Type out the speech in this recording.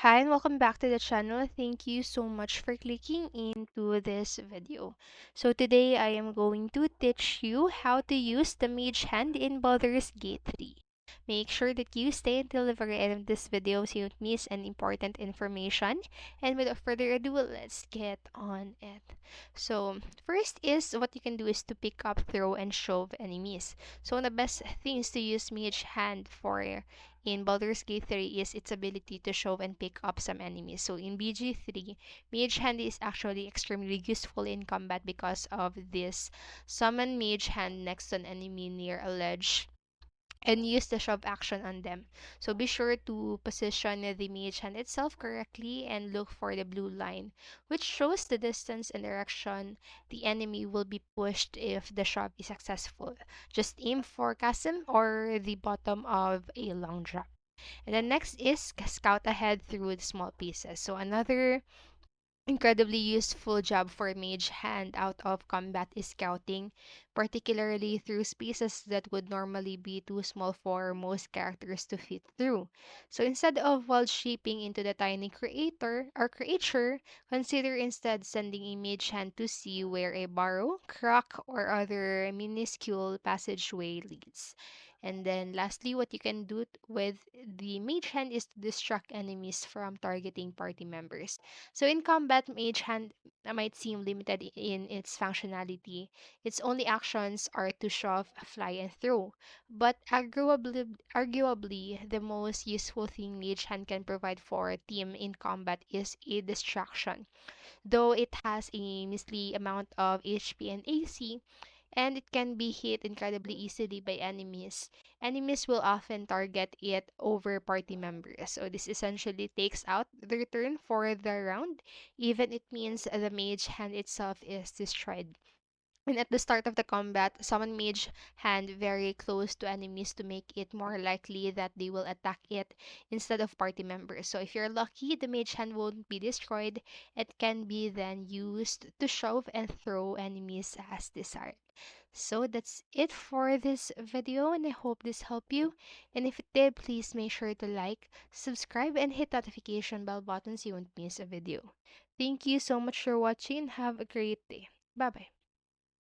Hi and welcome back to the channel. Thank you so much for clicking into this video. So today I am going to teach you how to use the Mage Hand in Baldur's Gate 3. Make sure that you stay until the very end of this video so you don't miss any important information. And without further ado, let's get on it. So first is what you can do is to pick up, throw, and shove enemies. So one of the best things to use Mage Hand for in Baldur's Gate 3 is its ability to show and pick up some enemies. So in BG3, Mage Hand is actually extremely useful in combat because of this. Summon Mage Hand next to an enemy near a ledge and use the shove action on them. So be sure to position the mage hand itself correctly and look for the blue line, which shows the distance and direction the enemy will be pushed if the shove is successful. Just aim for chasm or the bottom of a long drop. And then next is scout ahead through the small pieces. So another incredibly useful job for Mage Hand out of combat is scouting, particularly through spaces that would normally be too small for most characters to fit through. So instead of wall shaping into the tiny creator or creature, consider instead sending a Mage Hand to see where a burrow, crack, or other minuscule passageway leads. And then lastly, what you can do with the Mage Hand is to distract enemies from targeting party members. So in combat, Mage Hand might seem limited in its functionality. Its only actions are to shove, fly, and throw. But arguably, the most useful thing Mage Hand can provide for a team in combat is a distraction. Though it has a measly amount of HP and AC, and it can be hit incredibly easily by enemies. Enemies will often target it over party members, so this essentially takes out the turn for the round, even it means the mage hand itself is destroyed. And at the start of the combat, summon Mage Hand very close to enemies to make it more likely that they will attack it instead of party members. So if you're lucky, the Mage Hand won't be destroyed. It can be then used to shove and throw enemies as desired. So that's it for this video, and I hope this helped you. And if it did, please make sure to like, subscribe, and hit notification bell button so you won't miss a video. Thank you so much for watching and have a great day. Bye bye.